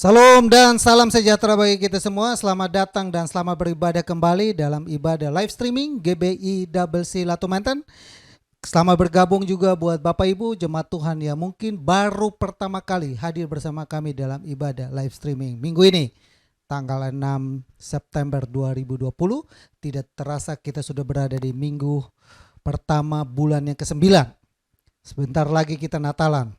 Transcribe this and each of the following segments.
Salam dan salam sejahtera bagi kita semua. Selamat datang dan selamat beribadah kembali dalam ibadah live streaming GBI Double C Latu Menten. Selamat bergabung juga buat Bapak Ibu jemaat Tuhan yang mungkin baru pertama kali hadir bersama kami dalam ibadah live streaming minggu ini, tanggal 6 September 2020. Tidak terasa kita sudah berada di minggu pertama bulan yang ke-9. Sebentar lagi kita Natalan.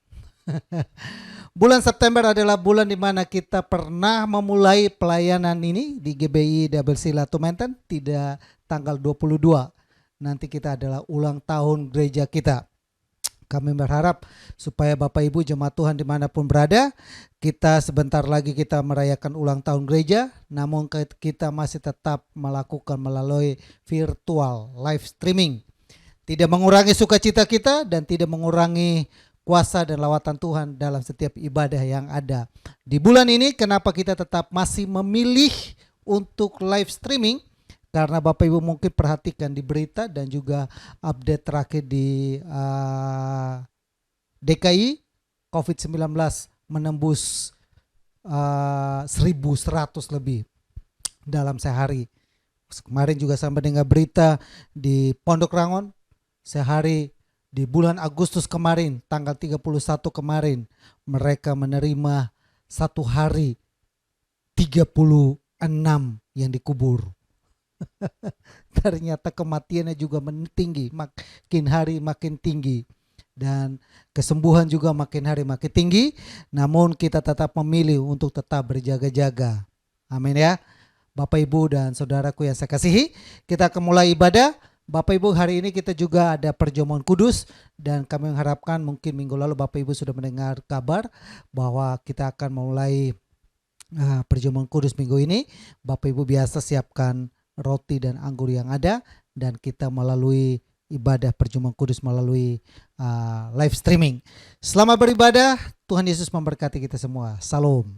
Bulan September adalah bulan di mana kita pernah memulai pelayanan ini di GBI Double C Latu Menten, tidak tanggal 22. Nanti kita adalah ulang tahun gereja kita. Kami berharap supaya Bapak Ibu jemaat Tuhan dimanapun berada, kita sebentar lagi kita merayakan ulang tahun gereja, namun kita masih tetap melakukan melalui virtual live streaming. Tidak mengurangi sukacita kita dan tidak mengurangi kuasa dan lawatan Tuhan dalam setiap ibadah yang ada. Di bulan ini kenapa kita tetap masih memilih untuk live streaming? Karena Bapak Ibu mungkin perhatikan di berita dan juga update terakhir di DKI, COVID-19 menembus 1.100 lebih dalam sehari. Kemarin juga sampai dengan berita di Pondok Rangon, sehari di bulan Agustus kemarin, tanggal 31 kemarin, mereka menerima satu hari 36 yang dikubur. Ternyata kematiannya juga tinggi, makin hari makin tinggi. Dan kesembuhan juga makin hari makin tinggi, namun kita tetap memilih untuk tetap berjaga-jaga. Amin ya. Bapak Ibu dan saudaraku yang saya kasihi, kita akan mulai ibadah. Bapak Ibu, hari ini kita juga ada perjamuan kudus dan kami mengharapkan mungkin minggu lalu Bapak Ibu sudah mendengar kabar bahwa kita akan memulai perjamuan kudus minggu ini. Bapak Ibu biasa siapkan roti dan anggur yang ada dan kita melalui ibadah perjamuan kudus melalui live streaming. Selamat beribadah, Tuhan Yesus memberkati kita semua. Salam.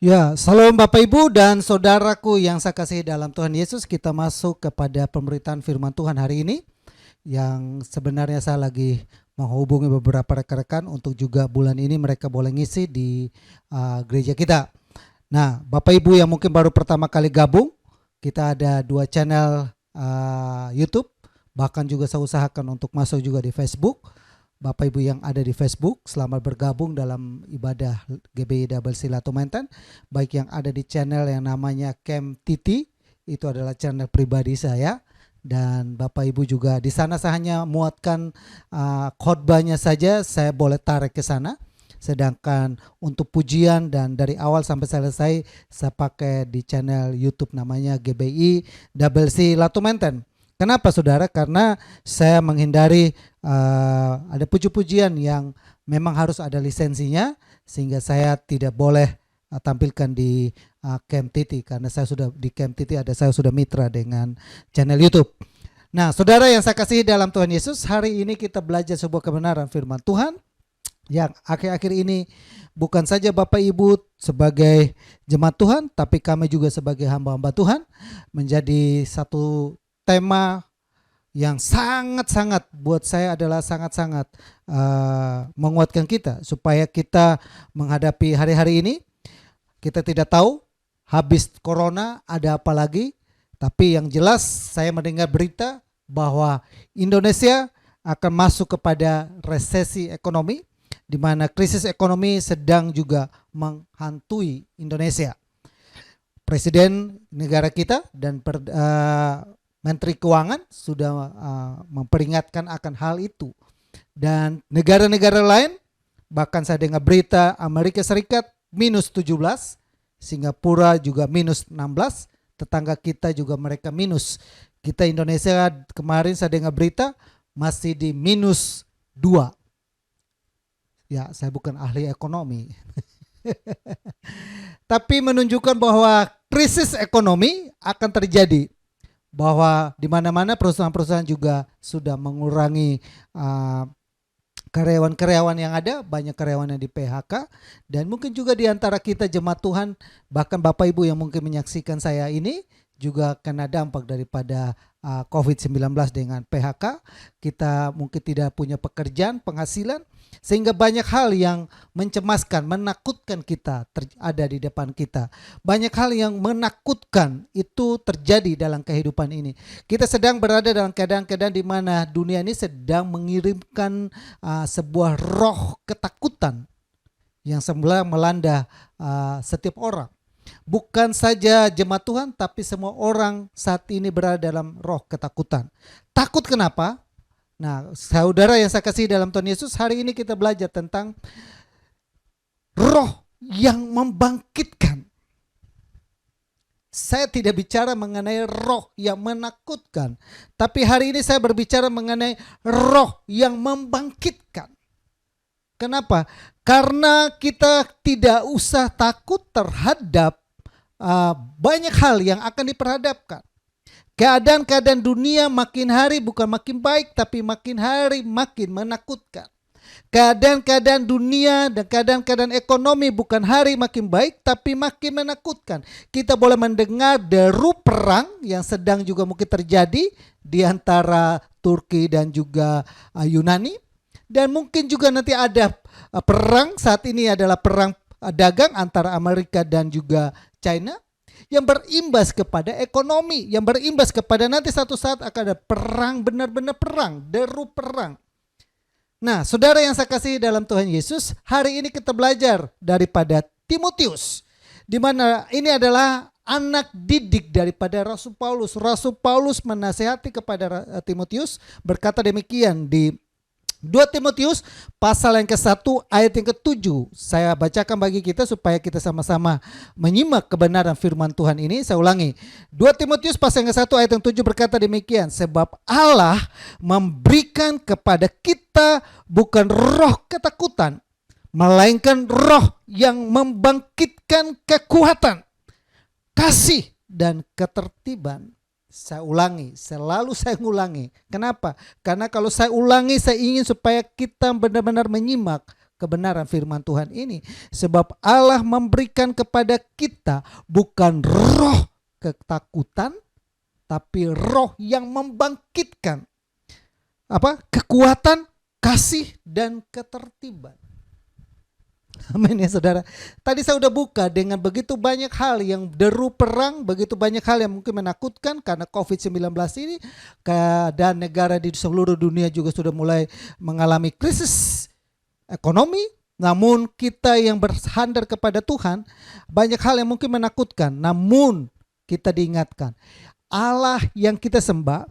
Ya, salam Bapak Ibu dan saudaraku yang saya kasihi dalam Tuhan Yesus. Kita masuk kepada pemberitaan firman Tuhan hari ini, yang sebenarnya saya lagi menghubungi beberapa rekan-rekan untuk juga bulan ini mereka boleh ngisi di gereja kita. Nah, Bapak Ibu yang mungkin baru pertama kali gabung, kita ada 2 channel YouTube, bahkan juga saya usahakan untuk masuk juga di Facebook. Bapak Ibu yang ada di Facebook, selamat bergabung dalam ibadah GBI Double C Latu Menten. Baik yang ada di channel yang namanya Camp Titi, itu adalah channel pribadi saya. Dan Bapak Ibu juga di sana saya hanya muatkan khotbahnya saja, saya boleh tarik ke sana. Sedangkan untuk pujian dan dari awal sampai selesai saya pakai di channel YouTube namanya GBI Double C Latu Menten. Kenapa saudara? Karena saya menghindari ada puji-pujian yang memang harus ada lisensinya, sehingga saya tidak boleh tampilkan di Camp Titi, karena saya sudah di Camp Titi saya sudah mitra dengan channel YouTube. Nah, saudara yang saya kasihi dalam Tuhan Yesus, hari ini kita belajar sebuah kebenaran firman Tuhan yang akhir-akhir ini bukan saja Bapak Ibu sebagai jemaat Tuhan, tapi kami juga sebagai hamba-hamba Tuhan menjadi satu tema yang sangat-sangat buat saya adalah sangat-sangat menguatkan kita supaya kita menghadapi hari-hari ini. Kita tidak tahu habis corona ada apa lagi, tapi yang jelas saya mendengar berita bahwa Indonesia akan masuk kepada resesi ekonomi, di mana krisis ekonomi sedang juga menghantui Indonesia. Presiden negara kita dan Menteri Keuangan sudah memperingatkan akan hal itu. Dan negara-negara lain, bahkan saya dengar berita Amerika Serikat minus 17, Singapura juga minus 16, tetangga kita juga mereka minus. Kita Indonesia kemarin saya dengar berita masih di minus 2. Ya, saya bukan ahli ekonomi. Tapi menunjukkan bahwa krisis ekonomi akan terjadi. Bahwa di mana-mana perusahaan-perusahaan juga sudah mengurangi karyawan-karyawan yang ada, banyak karyawan yang di PHK, dan mungkin juga di antara kita jemaat Tuhan, bahkan Bapak Ibu yang mungkin menyaksikan saya ini juga kena dampak daripada COVID-19 dengan PHK. Kita mungkin tidak punya pekerjaan, penghasilan, sehingga banyak hal yang mencemaskan, menakutkan kita ada di depan kita. Banyak hal yang menakutkan itu terjadi dalam kehidupan ini. Kita sedang berada dalam keadaan-keadaan di mana dunia ini sedang mengirimkan sebuah roh ketakutan yang semula melanda setiap orang. Bukan saja jemaat Tuhan, tapi semua orang saat ini berada dalam roh ketakutan. Takut kenapa? Nah, saudara yang saya kasih dalam Tuhan Yesus, hari ini kita belajar tentang roh yang membangkitkan. Saya tidak bicara mengenai roh yang menakutkan, tapi hari ini saya berbicara mengenai roh yang membangkitkan. Kenapa? Karena kita tidak usah takut terhadap banyak hal yang akan diperhadapkan. Keadaan-keadaan dunia makin hari bukan makin baik, tapi makin hari makin menakutkan. Keadaan-keadaan dunia dan keadaan-keadaan ekonomi bukan hari makin baik, tapi makin menakutkan. Kita boleh mendengar deru perang yang sedang juga mungkin terjadi di antara Turki dan juga Yunani. Dan mungkin juga nanti ada perang, saat ini adalah perang dagang antara Amerika dan juga China, yang berimbas kepada ekonomi, yang berimbas kepada nanti satu saat akan ada perang, benar-benar perang, deru perang. Nah, saudara yang saya kasih dalam Tuhan Yesus, hari ini kita belajar daripada Timotius, di mana ini adalah anak didik daripada Rasul Paulus. Rasul Paulus menasihati kepada Timotius, berkata demikian di 2 Timotius pasal yang ke-1 ayat yang ke-7. Saya bacakan bagi kita supaya kita sama-sama menyimak kebenaran firman Tuhan ini. Saya ulangi. 2 Timotius pasal yang ke-1 ayat yang 7 berkata demikian. Sebab Allah memberikan kepada kita bukan roh ketakutan, melainkan roh yang membangkitkan kekuatan, kasih dan ketertiban. Saya ulangi, selalu saya ulangi. Kenapa? Karena kalau saya ulangi, saya ingin supaya kita benar-benar menyimak kebenaran firman Tuhan ini. Sebab Allah memberikan kepada kita bukan roh ketakutan, tapi roh yang membangkitkan kekuatan, kasih, dan ketertiban. Amin ya saudara. Tadi saya sudah buka dengan begitu banyak hal yang deru perang, begitu banyak hal yang mungkin menakutkan karena COVID-19 ini, dan negara di seluruh dunia juga sudah mulai mengalami krisis ekonomi. Namun kita yang bersandar kepada Tuhan, banyak hal yang mungkin menakutkan, namun kita diingatkan Allah yang kita sembah,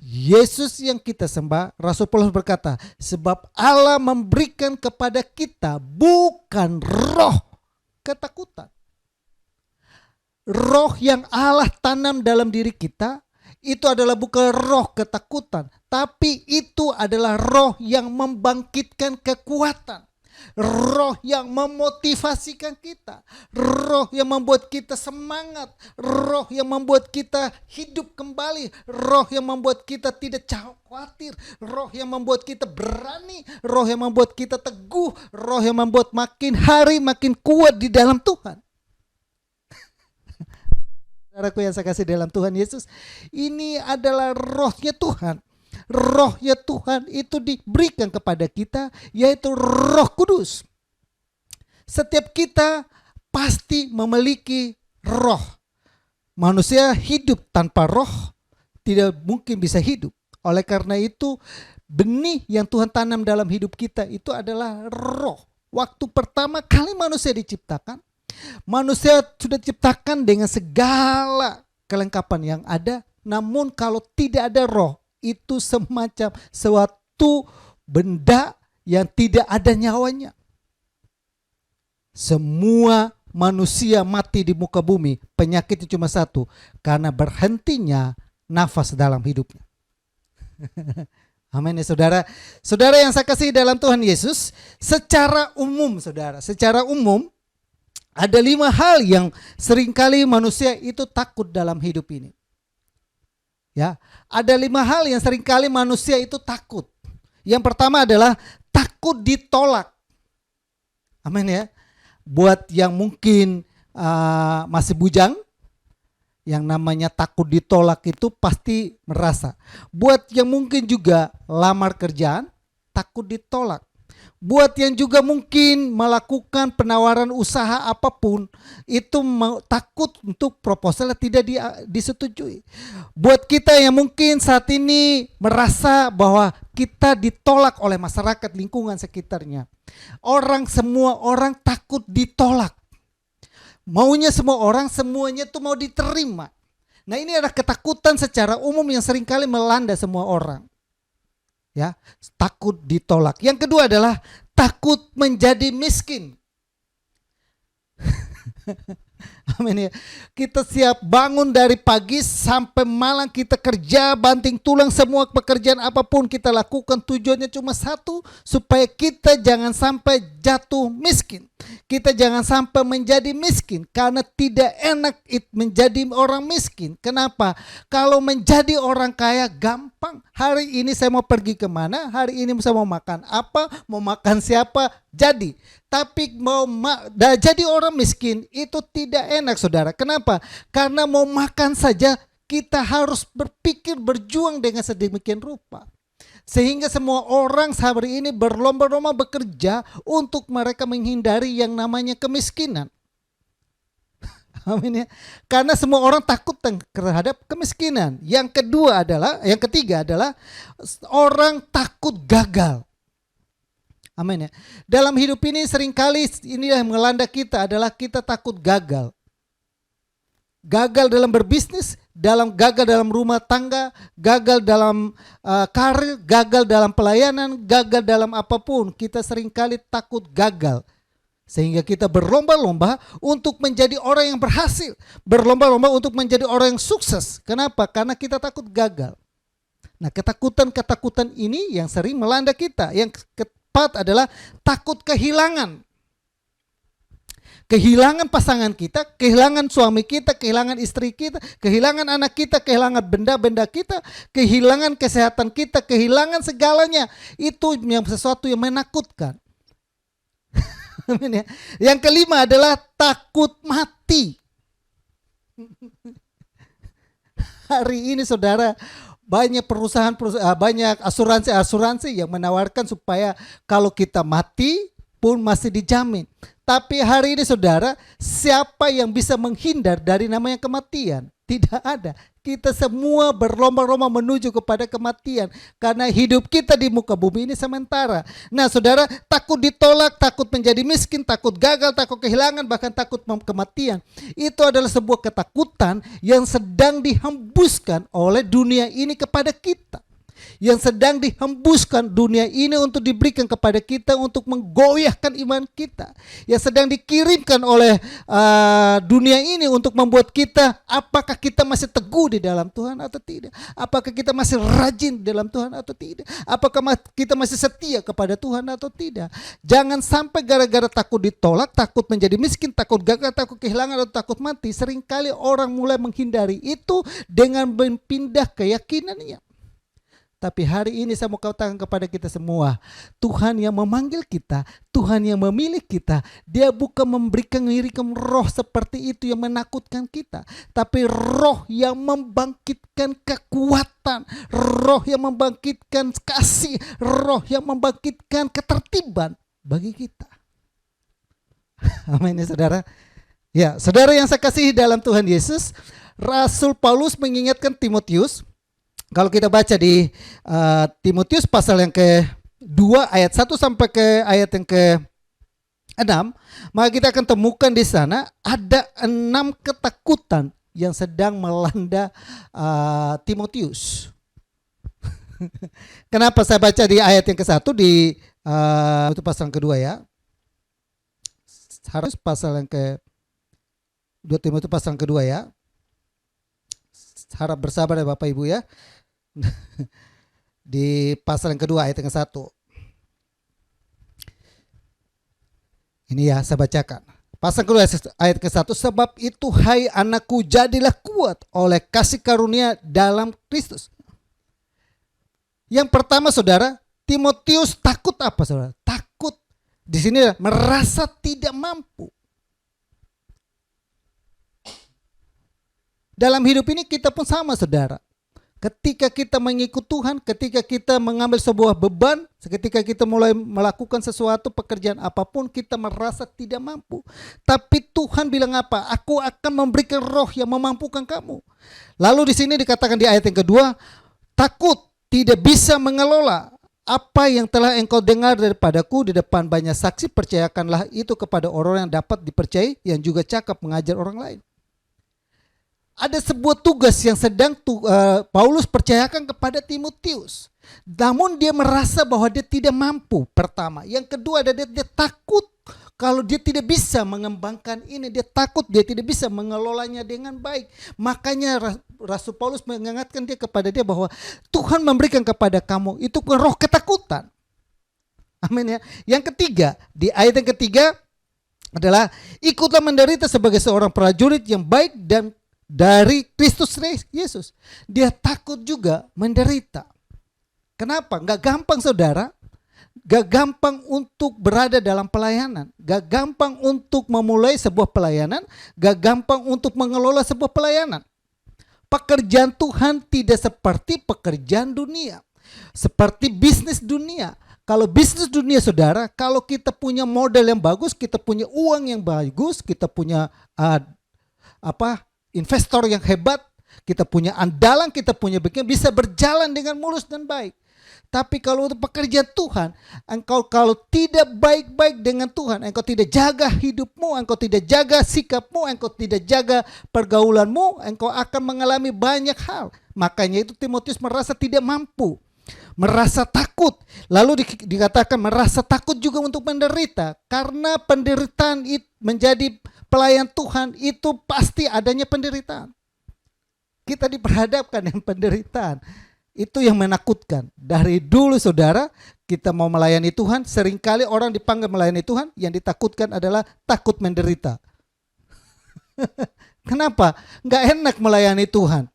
Yesus yang kita sembah. Rasul Paulus berkata, sebab Allah memberikan kepada kita bukan roh ketakutan. Roh yang Allah tanam dalam diri kita itu adalah bukan roh ketakutan, tapi itu adalah roh yang membangkitkan kekuatan. Roh yang memotivasikan kita, roh yang membuat kita semangat, roh yang membuat kita hidup kembali, roh yang membuat kita tidak khawatir, roh yang membuat kita berani, roh yang membuat kita teguh, roh yang membuat makin hari makin kuat di dalam Tuhan. Saudaraku yang saya kasih dalam Tuhan Yesus, ini adalah rohnya Tuhan. Rohnya Tuhan itu diberikan kepada kita, yaitu Roh Kudus. Setiap kita pasti memiliki roh. Manusia hidup tanpa roh tidak mungkin bisa hidup. Oleh karena itu, benih yang Tuhan tanam dalam hidup kita itu adalah roh. Waktu pertama kali manusia diciptakan, manusia sudah diciptakan dengan segala kelengkapan yang ada. Namun kalau tidak ada roh, itu semacam suatu benda yang tidak ada nyawanya. Semua manusia mati di muka bumi, penyakitnya cuma satu, karena berhentinya nafas dalam hidupnya. Amin ya saudara. Saudara yang saya kasih dalam Tuhan Yesus, secara umum ada 5 hal yang seringkali manusia itu takut dalam hidup ini. Ya, ada 5 hal yang seringkali manusia itu takut. Yang pertama adalah takut ditolak. Amin ya. Buat yang mungkin masih bujang, yang namanya takut ditolak itu pasti merasa. Buat yang mungkin juga lamar kerjaan, takut ditolak. Buat yang juga mungkin melakukan penawaran usaha apapun, itu takut untuk proposalnya tidak disetujui. Buat kita yang mungkin saat ini merasa bahwa kita ditolak oleh masyarakat lingkungan sekitarnya. Semua orang takut ditolak. Maunya semua orang, semuanya itu mau diterima. Nah, ini adalah ketakutan secara umum yang seringkali melanda semua orang. Ya, takut ditolak. Yang kedua adalah takut menjadi miskin. Amin ya. Kita siap bangun dari pagi sampai malam, kita kerja banting tulang, semua pekerjaan apapun kita lakukan tujuannya cuma satu, supaya kita jangan sampai jatuh miskin. Kita jangan sampai menjadi miskin, karena tidak enak menjadi orang miskin. Kenapa? Kalau menjadi orang kaya gampang. Hari ini saya mau pergi kemana, hari ini saya mau makan apa, mau makan siapa, jadi. Tapi jadi orang miskin itu tidak enak saudara. Kenapa? Karena mau makan saja kita harus berpikir, berjuang dengan sedemikian rupa. Sehingga semua orang hari ini berlomba-lomba bekerja untuk mereka menghindari yang namanya kemiskinan. Amin ya. Karena semua orang takut terhadap kemiskinan. Yang ketiga adalah orang takut gagal. Amin ya. Dalam hidup ini seringkali ini yang melanda kita adalah kita takut gagal. Gagal dalam berbisnis, gagal dalam rumah tangga, gagal dalam karir, gagal dalam pelayanan, gagal dalam apapun. Kita seringkali takut gagal. Sehingga kita berlomba-lomba untuk menjadi orang yang berhasil. Berlomba-lomba untuk menjadi orang yang sukses. Kenapa? Karena kita takut gagal. Nah, ketakutan ini yang sering melanda kita. Yang keempat adalah takut kehilangan. Kehilangan pasangan kita, kehilangan suami kita, kehilangan istri kita, kehilangan anak kita, kehilangan benda-benda kita, kehilangan kesehatan kita, kehilangan segalanya. Itu yang sesuatu yang menakutkan. Amin ya. Yang kelima adalah takut mati. Hari ini saudara, banyak perusahaan, banyak asuransi yang menawarkan supaya kalau kita mati pun masih dijamin. Tapi hari ini saudara, siapa yang bisa menghindar dari namanya kematian? Tidak ada. Kita semua berlomba-lomba menuju kepada kematian. Karena hidup kita di muka bumi ini sementara. Nah saudara, takut ditolak, takut menjadi miskin, takut gagal, takut kehilangan, bahkan takut kematian. Itu adalah sebuah ketakutan yang sedang dihembuskan oleh dunia ini kepada kita. Yang sedang dihembuskan dunia ini untuk diberikan kepada kita untuk menggoyahkan iman kita. Yang sedang dikirimkan oleh dunia ini untuk membuat kita, apakah kita masih teguh di dalam Tuhan atau tidak? Apakah kita masih rajin di dalam Tuhan atau tidak? Apakah kita masih setia kepada Tuhan atau tidak? Jangan sampai gara-gara takut ditolak, takut menjadi miskin, takut gagal, takut kehilangan atau takut mati, seringkali orang mulai menghindari itu dengan berpindah keyakinannya. Tapi hari ini saya mau katakan kepada kita semua, Tuhan yang memanggil kita, Tuhan yang memilih kita, Dia bukan memberikan ngirikan roh seperti itu yang menakutkan kita, tapi roh yang membangkitkan kekuatan, roh yang membangkitkan kasih, roh yang membangkitkan ketertiban bagi kita. Amin ya saudara. Ya, saudara yang saya kasihi dalam Tuhan Yesus, Rasul Paulus mengingatkan Timotius. Kalau kita baca di Timotius pasal yang ke-2 ayat 1 sampai ke ayat yang ke-6, maka kita akan temukan di sana ada 6 ketakutan yang sedang melanda Timotius. Kenapa saya baca di ayat yang ke-1 di itu pasal yang kedua ya. Harus pasal yang ke-2 Timotius pasal yang kedua ya. Harap bersabar ya Bapak Ibu ya. Di pasal yang kedua ayat yang ke-1. Ini ya saya bacakan. Pasal kedua ayat ke-1. Sebab itu hai anakku, jadilah kuat oleh kasih karunia dalam Kristus. Yang pertama saudara, Timotius takut apa saudara? Takut di sini merasa tidak mampu. Dalam hidup ini kita pun sama saudara. Ketika kita mengikut Tuhan, ketika kita mengambil sebuah beban, ketika kita mulai melakukan sesuatu pekerjaan apapun, kita merasa tidak mampu. Tapi Tuhan bilang apa? Aku akan memberikan roh yang memampukan kamu. Lalu di sini dikatakan di ayat yang kedua, takut tidak bisa mengelola apa yang telah engkau dengar daripadaku di depan banyak saksi, percayakanlah itu kepada orang yang dapat dipercayai, yang juga cakap mengajar orang lain. Ada sebuah tugas yang sedang Paulus percayakan kepada Timotius. Namun dia merasa bahwa dia tidak mampu, pertama. Yang kedua ada dia takut kalau dia tidak bisa mengembangkan ini. Dia takut dia tidak bisa mengelolanya dengan baik. Makanya Rasul Paulus mengingatkan dia kepada dia bahwa Tuhan memberikan kepada kamu itu roh ketakutan. Amin ya. Yang ketiga, di ayat yang ketiga adalah ikutlah menderita sebagai seorang prajurit yang baik dan dari Kristus Yesus. Dia takut juga menderita. Kenapa? Gak gampang saudara. Gak gampang untuk berada dalam pelayanan. Gak gampang untuk memulai sebuah pelayanan. Gak gampang untuk mengelola sebuah pelayanan. Pekerjaan Tuhan tidak seperti pekerjaan dunia. Seperti bisnis dunia. Kalau bisnis dunia saudara, kalau kita punya modal yang bagus, kita punya uang yang bagus, kita punya investor yang hebat, kita punya andalan, kita punya bikin bisa berjalan dengan mulus dan baik. Tapi kalau untuk pekerjaan Tuhan, engkau kalau tidak baik-baik dengan Tuhan, engkau tidak jaga hidupmu, engkau tidak jaga sikapmu, engkau tidak jaga pergaulanmu, engkau akan mengalami banyak hal. Makanya itu Timotius merasa tidak mampu, merasa takut. Lalu dikatakan merasa takut juga untuk menderita, karena penderitaan itu menjadi pelayan Tuhan itu pasti adanya penderitaan. Kita diperhadapkan dengan penderitaan. Itu yang menakutkan. Dari dulu saudara, kita mau melayani Tuhan, seringkali orang dipanggil melayani Tuhan, yang ditakutkan adalah takut menderita. Kenapa? Gak enak melayani Tuhan.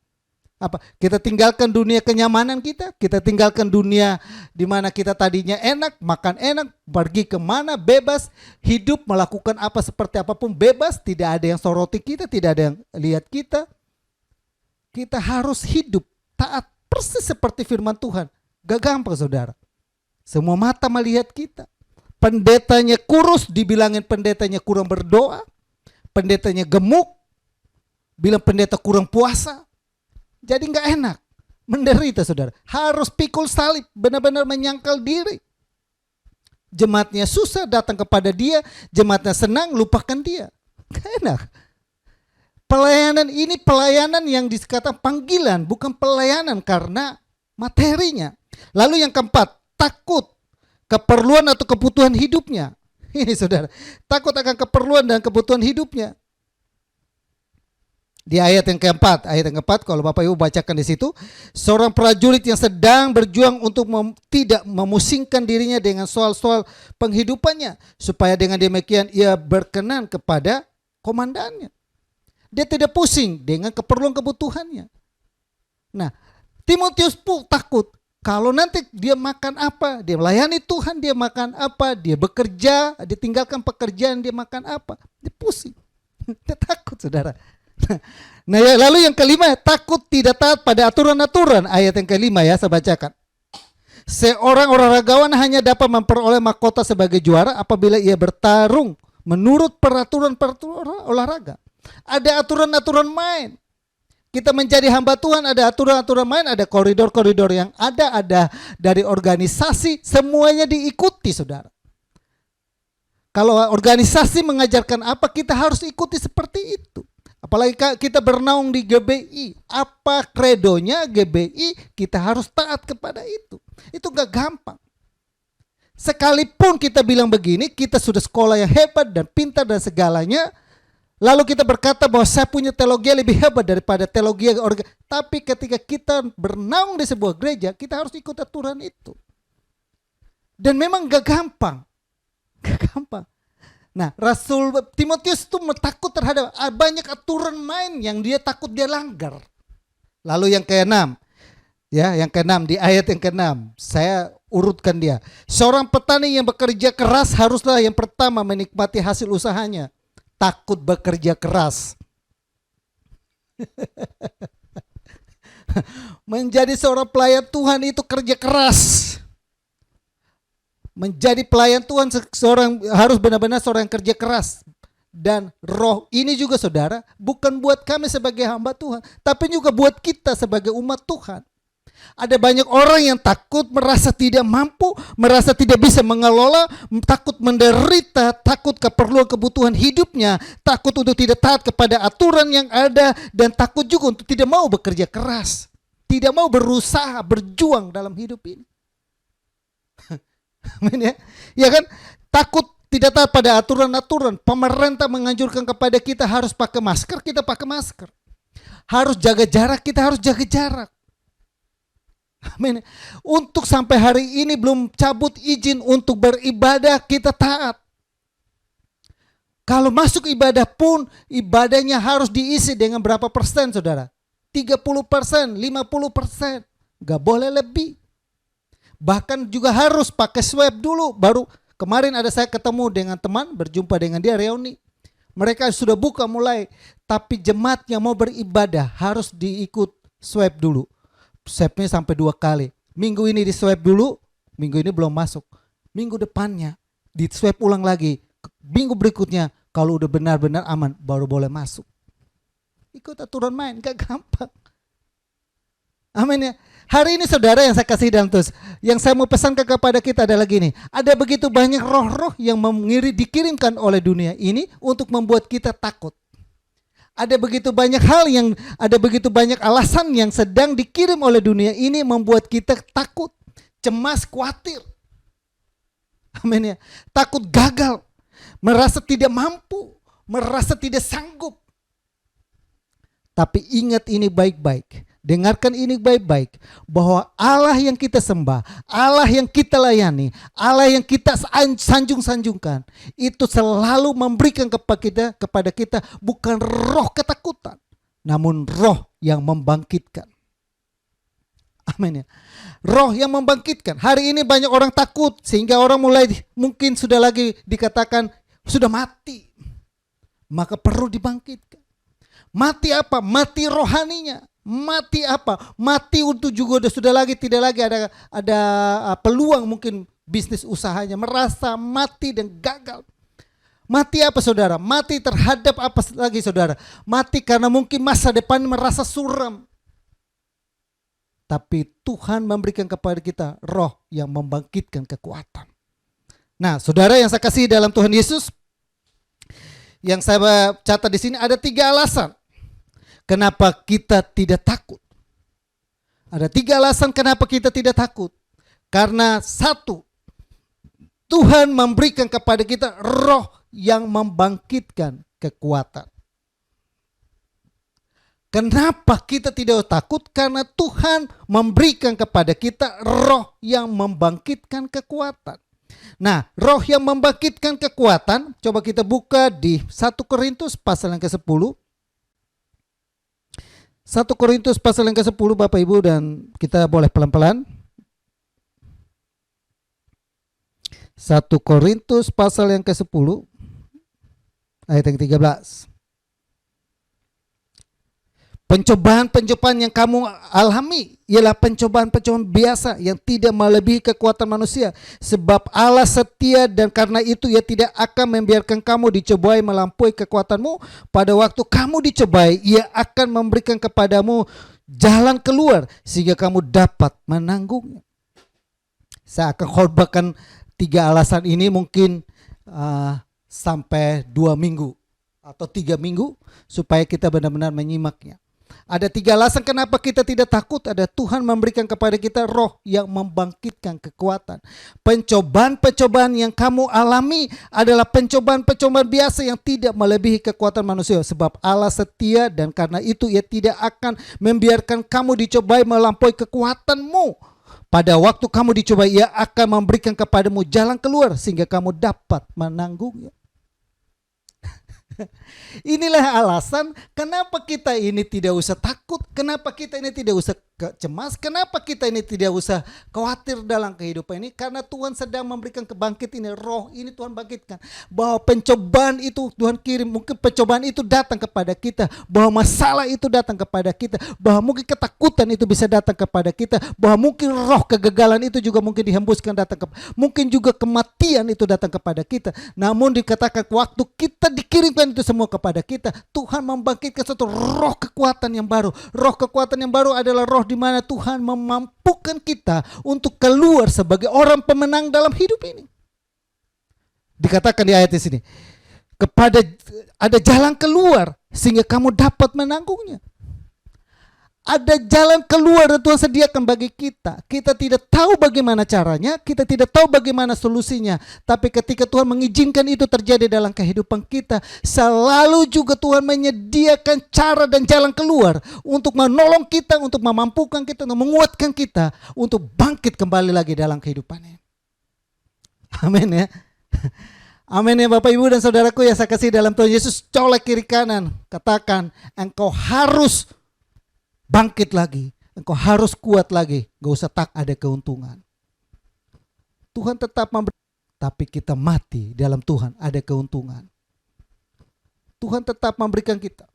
Apa? Kita tinggalkan dunia kenyamanan kita tinggalkan dunia di mana kita tadinya enak, makan enak, pergi kemana bebas, hidup melakukan apa seperti apapun bebas, tidak ada yang soroti kita, tidak ada yang lihat kita. Kita harus hidup taat persis seperti firman Tuhan. Gak gampang saudara. Semua mata melihat kita. Pendetanya kurus, dibilangin pendetanya kurang berdoa. Pendetanya gemuk, bilang pendeta kurang puasa. Jadi gak enak, menderita saudara. Harus pikul salib, benar-benar menyangkal diri. Jemaatnya susah datang kepada dia, jemaatnya senang lupakan dia. Gak enak. Pelayanan ini pelayanan yang dikatakan panggilan, bukan pelayanan karena materinya. Lalu yang keempat, takut keperluan atau kebutuhan hidupnya. Ini saudara, takut akan keperluan dan kebutuhan hidupnya. Di ayat yang keempat kalau Bapak Ibu bacakan di situ, seorang prajurit yang sedang berjuang untuk tidak memusingkan dirinya dengan soal-soal penghidupannya, supaya dengan demikian ia berkenan kepada komandannya. Dia tidak pusing dengan keperluan kebutuhannya. Nah, Timotius pun takut kalau nanti dia makan apa, dia melayani Tuhan, dia makan apa, dia bekerja, dia tinggalkan pekerjaan, dia makan apa, dia pusing, dia takut saudara. Nah ya, lalu yang kelima, takut tidak taat pada aturan-aturan. Ayat yang kelima ya, saya bacakan. Seorang olahragawan hanya dapat memperoleh mahkota sebagai juara apabila ia bertarung menurut peraturan-peraturan olahraga. Ada aturan-aturan main. Kita menjadi hamba Tuhan, ada aturan-aturan main, ada koridor-koridor yang ada dari organisasi, semuanya diikuti saudara. Kalau organisasi mengajarkan apa, kita harus ikuti seperti itu. Apalagi kita bernaung di GBI, apa kredonya GBI, kita harus taat kepada itu. Itu gak gampang. Sekalipun kita bilang begini, kita sudah sekolah yang hebat dan pintar dan segalanya, lalu kita berkata bahwa saya punya teologi lebih hebat daripada teologi tapi ketika kita bernaung di sebuah gereja, kita harus ikut aturan itu. Dan memang gak gampang. Gak gampang. Nah, Rasul Timotius itu takut terhadap banyak aturan main yang dia takut dia langgar. Lalu yang keenam, ya, yang keenam di ayat yang keenam, saya urutkan dia. Seorang petani yang bekerja keras haruslah yang pertama menikmati hasil usahanya. Takut bekerja keras. Menjadi seorang pelayan Tuhan itu kerja keras. Menjadi pelayan Tuhan seorang harus benar-benar seorang yang kerja keras. Dan roh ini juga saudara, bukan buat kami sebagai hamba Tuhan, tapi juga buat kita sebagai umat Tuhan. Ada banyak orang yang takut, merasa tidak mampu, merasa tidak bisa mengelola, takut menderita, takut keperluan kebutuhan hidupnya, takut untuk tidak taat kepada aturan yang ada, dan takut juga untuk tidak mau bekerja keras, tidak mau berusaha, berjuang dalam hidup ini. Amin ya. Ya kan? Takut tidak taat pada aturan-aturan. Pemerintah menganjurkan kepada kita harus pakai masker, kita pakai masker. Harus jaga jarak, kita harus jaga jarak. Amin. Untuk sampai hari ini belum cabut izin untuk beribadah, kita taat. Kalau masuk ibadah pun, ibadahnya harus diisi dengan berapa persen saudara? 30%, 50%. Gak boleh lebih. Bahkan juga harus pakai swab dulu. Baru kemarin ada saya ketemu dengan teman, berjumpa dengan dia reuni. Mereka sudah buka mulai, tapi jemaat yang mau beribadah harus diikut swab dulu. Swabnya sampai 2 kali. Minggu ini di swab dulu, minggu ini belum masuk. Minggu depannya di swab ulang lagi. Minggu berikutnya kalau udah benar-benar aman baru boleh masuk. Ikut aturan main, gak gampang. Amin ya. Hari ini saudara yang saya kasih dalam terus, yang saya mau pesankan kepada kita adalah gini. Ada begitu banyak roh-roh yang dikirimkan oleh dunia ini untuk membuat kita takut. Ada begitu banyak hal ada begitu banyak alasan yang sedang dikirim oleh dunia ini membuat kita takut, cemas, khawatir. Amin ya. Takut gagal, merasa tidak mampu, merasa tidak sanggup. Tapi ingat ini baik-baik. Dengarkan ini baik-baik, bahwa Allah yang kita sembah, Allah yang kita layani, Allah yang kita sanjung-sanjungkan, itu selalu memberikan kepada kita bukan roh ketakutan, namun roh yang membangkitkan. Amin ya. Roh yang membangkitkan. Hari ini banyak orang takut sehingga orang mulai mungkin sudah lagi dikatakan sudah mati. Maka perlu dibangkitkan. Mati apa? Mati rohaninya. Mati apa? Mati untuk juga sudah lagi tidak lagi ada peluang mungkin bisnis usahanya, merasa mati dan gagal. Mati apa saudara? Mati terhadap apa lagi saudara? Mati karena mungkin masa depan merasa suram. Tapi Tuhan memberikan kepada kita roh yang membangkitkan kekuatan. Nah, saudara yang saya kasih dalam Tuhan Yesus, yang saya catat di sini ada 3 alasan kenapa kita tidak takut. Ada 3 alasan kenapa kita tidak takut. Karena 1, Tuhan memberikan kepada kita roh yang membangkitkan kekuatan. Kenapa kita tidak takut? Karena Tuhan memberikan kepada kita roh yang membangkitkan kekuatan. Nah, roh yang membangkitkan kekuatan, coba kita buka di 1 Korintus pasal yang ke-10. 1 Korintus pasal yang ke-10 Bapak Ibu, dan kita boleh pelan-pelan. 1 Korintus pasal yang ke-10 ayat yang 13. Pencobaan-pencobaan yang kamu alami ialah pencobaan-pencobaan biasa yang tidak melebihi kekuatan manusia. Sebab Allah setia dan karena itu Ia tidak akan membiarkan kamu dicobai melampaui kekuatanmu. Pada waktu kamu dicobai, Ia akan memberikan kepadamu jalan keluar sehingga kamu dapat menanggungnya. Saya akan khotbahkan 3 alasan ini mungkin sampai 2 minggu atau 3 minggu supaya kita benar-benar menyimaknya. Ada 3 alasan kenapa kita tidak takut. Ada Tuhan memberikan kepada kita roh yang membangkitkan kekuatan. Pencobaan-pencobaan yang kamu alami adalah pencobaan-pencobaan biasa yang tidak melebihi kekuatan manusia. Sebab Allah setia dan karena itu Ia tidak akan membiarkan kamu dicobai melampaui kekuatanmu. Pada waktu kamu dicobai, Ia akan memberikan kepadamu jalan keluar sehingga kamu dapat menanggungnya. Inilah alasan kenapa kita ini tidak usah takut, kenapa kita ini tidak usah cemas, kenapa kita ini tidak usah khawatir dalam kehidupan ini. Karena Tuhan sedang memberikan kebangkit ini, roh ini Tuhan bangkitkan. Bahwa pencobaan itu Tuhan kirim, mungkin pencobaan itu datang kepada kita, bahwa masalah itu datang kepada kita, bahwa mungkin ketakutan itu bisa datang kepada kita, bahwa mungkin roh kegagalan itu juga mungkin dihembuskan datang mungkin juga kematian itu datang kepada kita. Namun dikatakan waktu kita dikirimkan itu semua kepada kita, Tuhan membangkitkan satu roh kekuatan yang baru. Roh kekuatan yang baru adalah roh di mana Tuhan memampukan kita untuk keluar sebagai orang pemenang dalam hidup ini. Dikatakan di ayat di sini, kepada ada jalan keluar sehingga kamu dapat menanggungnya. Ada jalan keluar yang Tuhan sediakan bagi kita. Kita tidak tahu bagaimana caranya, kita tidak tahu bagaimana solusinya. Tapi ketika Tuhan mengizinkan itu terjadi dalam kehidupan kita, selalu juga Tuhan menyediakan cara dan jalan keluar untuk menolong kita, untuk memampukan kita, untuk menguatkan kita, untuk bangkit kembali lagi dalam kehidupannya. Amin ya. Amin ya Bapak Ibu dan saudaraku yang saya kasih dalam Tuhan Yesus. Colek kiri kanan, katakan engkau harus bangkit lagi, engkau harus kuat lagi, gak usah tak ada keuntungan. Tuhan tetap memberi, tapi kita mati dalam Tuhan ada keuntungan. Tuhan tetap memberikan kita.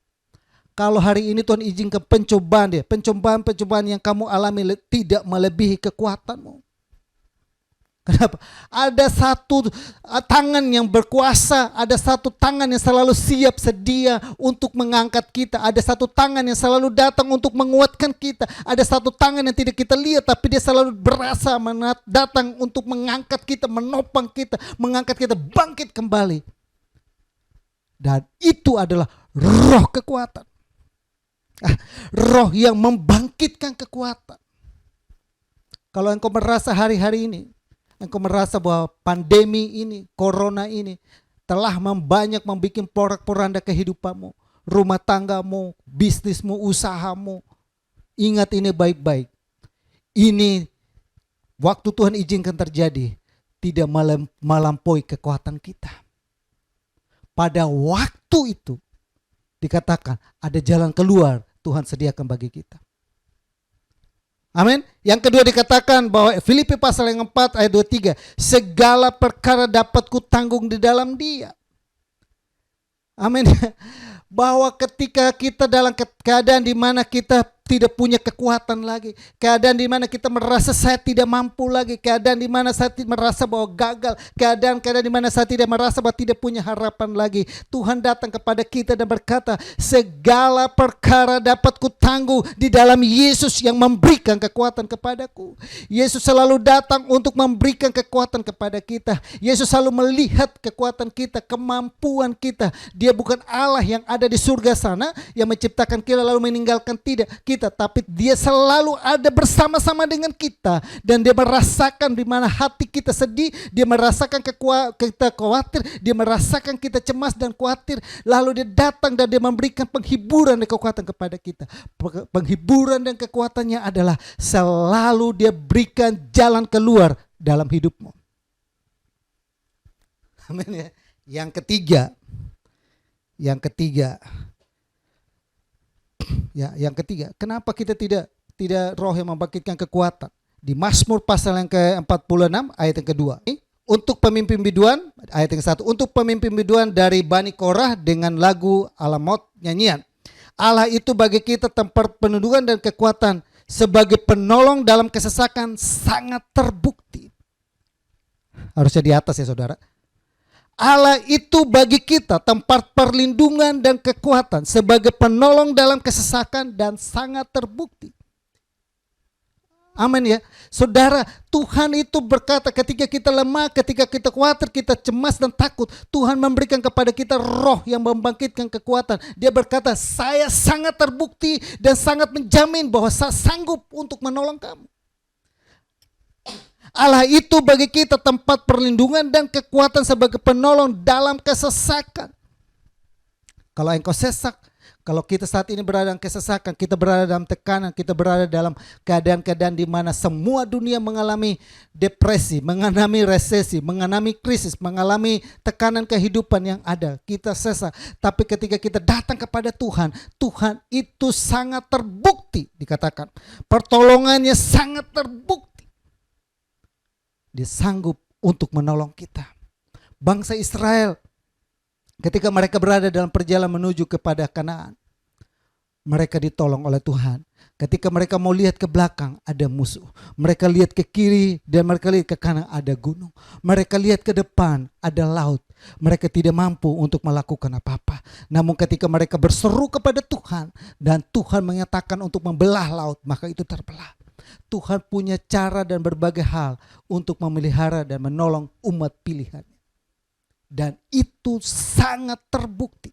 Kalau hari ini Tuhan izinkan pencobaan dia, pencobaan yang kamu alami tidak melebihi kekuatanmu. Kenapa? Ada satu tangan yang berkuasa, ada satu tangan yang selalu siap sedia untuk mengangkat kita, ada satu tangan yang selalu datang untuk menguatkan kita, ada satu tangan yang tidak kita lihat tapi dia selalu berasa datang untuk mengangkat kita, menopang kita, mengangkat kita bangkit kembali. Dan itu adalah roh kekuatan. Roh yang membangkitkan kekuatan. Kalau engkau merasa hari-hari ini, engkau merasa bahwa pandemi ini, corona ini telah membanyak membuat porak-poranda kehidupanmu, rumah tanggamu, bisnismu, usahamu. Ingat ini baik-baik. Ini waktu Tuhan izinkan terjadi, tidak melampaui kekuatan kita. Pada waktu itu dikatakan ada jalan keluar Tuhan sediakan bagi kita. Amin. Yang kedua dikatakan bahwa Filipi pasal yang 4 ayat 23, segala perkara dapat kutanggung di dalam Dia. Amin. Bahwa ketika kita dalam keadaan di mana kita tidak punya kekuatan lagi, keadaan di mana kita merasa saya tidak mampu lagi, keadaan di mana saya merasa bahwa gagal, keadaan di mana saya tidak merasa bahwa tidak punya harapan lagi, Tuhan datang kepada kita dan berkata, segala perkara dapat kutangguh di dalam Yesus yang memberikan kekuatan kepadaku. Yesus selalu datang untuk memberikan kekuatan kepada kita. Yesus selalu melihat kekuatan kita, kemampuan kita. Dia bukan Allah yang ada di surga sana yang menciptakan kita lalu meninggalkan kita, tapi Dia selalu ada bersama-sama dengan kita, dan Dia merasakan di mana hati kita sedih, Dia merasakan kita khawatir, Dia merasakan kita cemas dan khawatir, lalu Dia datang dan Dia memberikan penghiburan dan kekuatan kepada kita. Penghiburan dan kekuatannya adalah selalu Dia berikan jalan keluar dalam hidupmu. Amin ya. Yang ketiga, kenapa kita tidak roh yang membangkitkan kekuatan? Di Mazmur pasal yang ke-46 ayat yang kedua. Untuk pemimpin biduan, ayat yang 1. Untuk pemimpin biduan dari Bani Korah dengan lagu Alamot nyanyian. Allah itu bagi kita tempat penundukan dan kekuatan, sebagai penolong dalam kesesakan sangat terbukti. Harusnya di atas ya saudara. Allah itu bagi kita tempat perlindungan dan kekuatan, sebagai penolong dalam kesesakan dan sangat terbukti. Amin ya. Saudara, Tuhan itu berkata ketika kita lemah, ketika kita khawatir, kita cemas dan takut, Tuhan memberikan kepada kita roh yang membangkitkan kekuatan. Dia berkata, saya sangat terbukti dan sangat menjamin bahwa saya sanggup untuk menolong kamu. Allah itu bagi kita tempat perlindungan dan kekuatan sebagai penolong dalam kesesakan. Kalau engkau sesak, kalau kita saat ini berada dalam kesesakan, kita berada dalam tekanan, kita berada dalam keadaan-keadaan di mana semua dunia mengalami depresi, mengalami resesi, mengalami krisis, mengalami tekanan kehidupan yang ada, kita sesak. Tapi ketika kita datang kepada Tuhan, Tuhan itu sangat terbukti, dikatakan pertolongannya sangat terbukti. Dia sanggup untuk menolong kita. Bangsa Israel ketika mereka berada dalam perjalanan menuju kepada Kanaan, mereka ditolong oleh Tuhan. Ketika mereka mau lihat ke belakang ada musuh, mereka lihat ke kiri dan mereka lihat ke kanan ada gunung, mereka lihat ke depan ada laut. Mereka tidak mampu untuk melakukan apa-apa. Namun ketika mereka berseru kepada Tuhan dan Tuhan menyatakan untuk membelah laut, maka itu terbelah. Tuhan punya cara dan berbagai hal untuk memelihara dan menolong umat pilihannya. Dan itu sangat terbukti.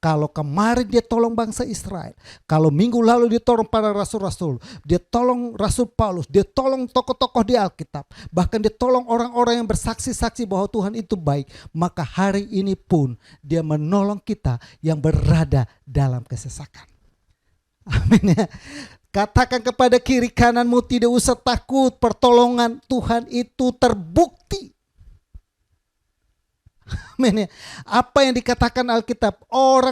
Kalau kemarin dia tolong bangsa Israel, kalau minggu lalu dia tolong para rasul-rasul, dia tolong Rasul Paulus, dia tolong tokoh-tokoh di Alkitab, bahkan dia tolong orang-orang yang bersaksi-saksi bahwa Tuhan itu baik, maka hari ini pun dia menolong kita yang berada dalam kesesakan. Amin ya. Katakan kepada kiri kananmu, tidak usah takut, pertolongan Tuhan itu terbukti. Amin ya. Apa yang dikatakan Alkitab,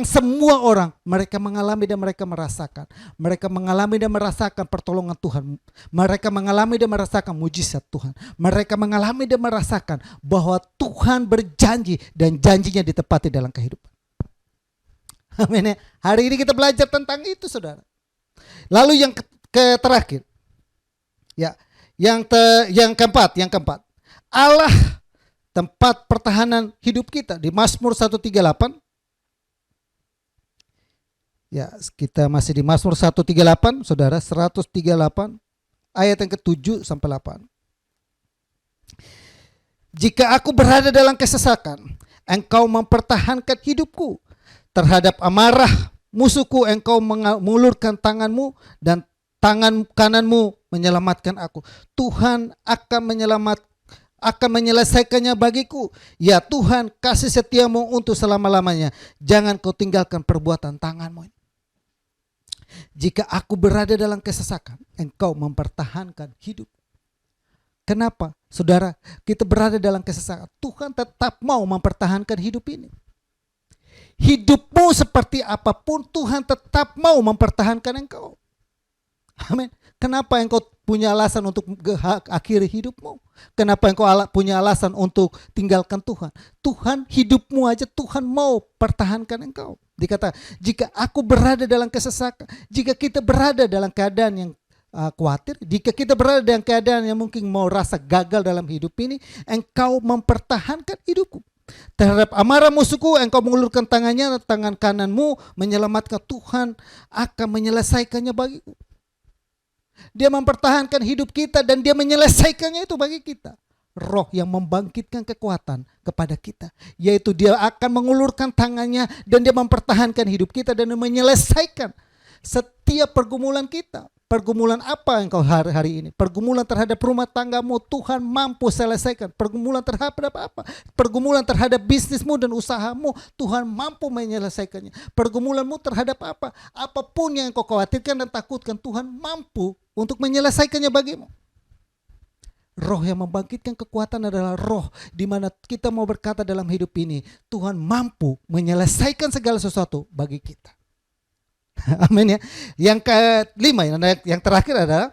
semua orang, mereka mengalami dan mereka merasakan. Mereka mengalami dan merasakan pertolongan Tuhan. Mereka mengalami dan merasakan mujizat Tuhan. Mereka mengalami dan merasakan bahwa Tuhan berjanji dan janjinya ditepati dalam kehidupan. Amin ya. Hari ini kita belajar tentang itu saudara. Lalu yang terakhir, ya, yang keempat, Allah tempat pertahanan hidup kita di Mazmur 138. Ya, kita masih di Mazmur 138, saudara, 138 ayat yang ke-7 sampai 8. Jika aku berada dalam kesesakan, engkau mempertahankan hidupku. Terhadap amarah musuhku engkau mengulurkan tanganmu dan tangan kananmu menyelamatkan aku. Tuhan akan menyelesaikannya bagiku. Ya Tuhan, kasih setiamu untuk selama-lamanya. Jangan kau tinggalkan perbuatan tanganmu. Jika aku berada dalam kesesakan, engkau mempertahankan hidup. Kenapa? Saudara, kita berada dalam kesesakan. Tuhan tetap mau mempertahankan hidup ini. Hidupmu seperti apapun, Tuhan tetap mau mempertahankan engkau. Amin. Kenapa engkau punya alasan untuk akhiri hidupmu? Kenapa engkau punya alasan untuk tinggalkan Tuhan? Tuhan hidupmu aja Tuhan mau pertahankan engkau. Dikata, jika aku berada dalam kesesakan, jika kita berada dalam keadaan yang khawatir, jika kita berada dalam keadaan yang mungkin mau rasa gagal dalam hidup ini, engkau mempertahankan hidupku. Terhadap amarah musuhku, engkau mengulurkan tangannya, tangan kananmu menyelamatkan. Tuhan akan menyelesaikannya bagiku. Dia mempertahankan hidup kita dan dia menyelesaikannya itu bagi kita. Roh yang membangkitkan kekuatan kepada kita, yaitu dia akan mengulurkan tangannya dan dia mempertahankan hidup kita dan menyelesaikan setiap pergumulan kita. Pergumulan apa engkau hari ini? Pergumulan terhadap rumah tanggamu, Tuhan mampu selesaikan. Pergumulan terhadap apa? Pergumulan terhadap bisnismu dan usahamu, Tuhan mampu menyelesaikannya. Pergumulanmu terhadap apa? Apapun yang engkau khawatirkan dan takutkan, Tuhan mampu untuk menyelesaikannya bagimu. Roh yang membangkitkan kekuatan adalah roh di mana kita mau berkata dalam hidup ini, Tuhan mampu menyelesaikan segala sesuatu bagi kita. Amin ya. Yang kelima, yang terakhir adalah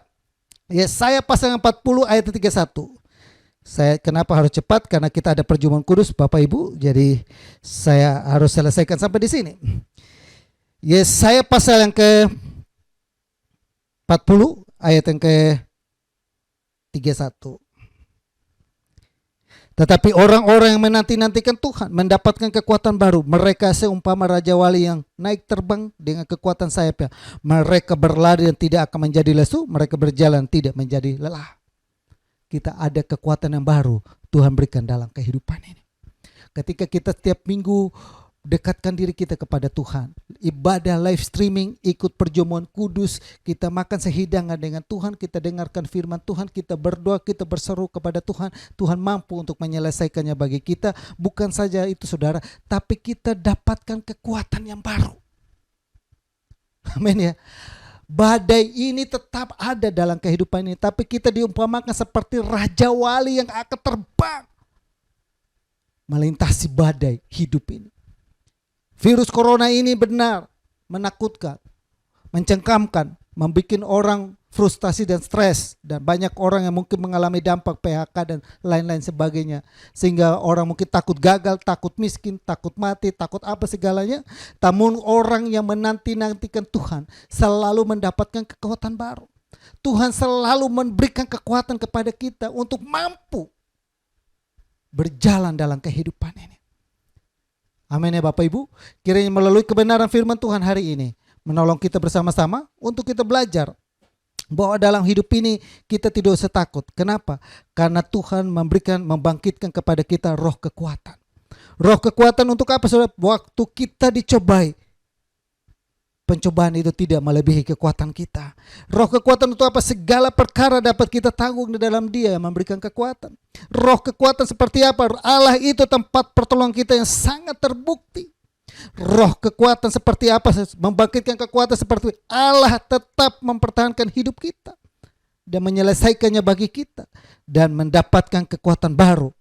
Yesaya pasal 40 ayat 31. Saya kenapa harus cepat? Karena kita ada perjumpaan kudus Bapak Ibu, jadi saya harus selesaikan sampai di sini. Yesaya pasal yang ke 40 ayat yang ke 31. Tetapi orang-orang yang menanti-nantikan Tuhan mendapatkan kekuatan baru. Mereka seumpama Raja Wali yang naik terbang dengan kekuatan sayapnya. Mereka berlari dan tidak akan menjadi lesu. Mereka berjalan tidak menjadi lelah. Kita ada kekuatan yang baru Tuhan berikan dalam kehidupan ini. Ketika kita setiap minggu dekatkan diri kita kepada Tuhan, ibadah live streaming, ikut perjamuan kudus, kita makan sehidangan dengan Tuhan, kita dengarkan firman Tuhan, kita berdoa, kita berseru kepada Tuhan, Tuhan mampu untuk menyelesaikannya bagi kita. Bukan saja itu saudara, tapi kita dapatkan kekuatan yang baru. Amin ya. Badai ini tetap ada dalam kehidupan ini, tapi kita diumpamakan seperti Raja Wali yang akan terbang melintasi badai hidup ini. Virus corona ini benar menakutkan, mencengkamkan, membuat orang frustasi dan stres, dan banyak orang yang mungkin mengalami dampak PHK dan lain-lain sebagainya, sehingga orang mungkin takut gagal, takut miskin, takut mati, takut apa segalanya. Namun orang yang menanti-nantikan Tuhan selalu mendapatkan kekuatan baru. Tuhan selalu memberikan kekuatan kepada kita untuk mampu berjalan dalam kehidupan ini. Amin ya Bapak Ibu. Kiranya melalui kebenaran firman Tuhan hari ini menolong kita bersama-sama untuk kita belajar bahwa dalam hidup ini kita tidak usah takut. Kenapa? Karena Tuhan membangkitkan kepada kita roh kekuatan. Roh kekuatan untuk apa saudara? Waktu kita dicobai, pencobaan itu tidak melebihi kekuatan kita. Roh kekuatan untuk apa? Segala perkara dapat kita tanggung di dalam Dia yang memberikan kekuatan. Roh kekuatan seperti apa? Allah itu tempat pertolongan kita yang sangat terbukti. Roh kekuatan seperti apa? Membangkitkan kekuatan seperti Allah tetap mempertahankan hidup kita dan menyelesaikannya bagi kita dan mendapatkan kekuatan baru.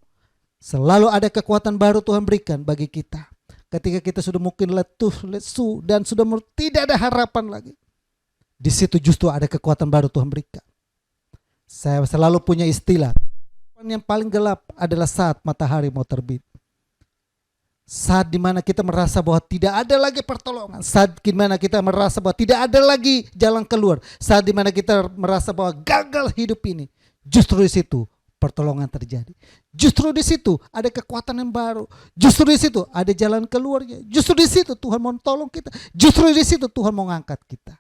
Selalu ada kekuatan baru Tuhan berikan bagi kita. Ketika kita sudah mungkin lesu dan sudah tidak ada harapan lagi, di situ justru ada kekuatan baru Tuhan berikan. Saya selalu punya istilah, yang paling gelap adalah saat matahari mau terbit. Saat dimana kita merasa bahwa tidak ada lagi pertolongan, saat dimana kita merasa bahwa tidak ada lagi jalan keluar, saat dimana kita merasa bahwa gagal hidup ini, justru di situ pertolongan terjadi. Justru di situ ada kekuatan yang baru. Justru di situ ada jalan keluarnya. Justru di situ Tuhan mau tolong kita. Justru di situ Tuhan mau ngangkat kita.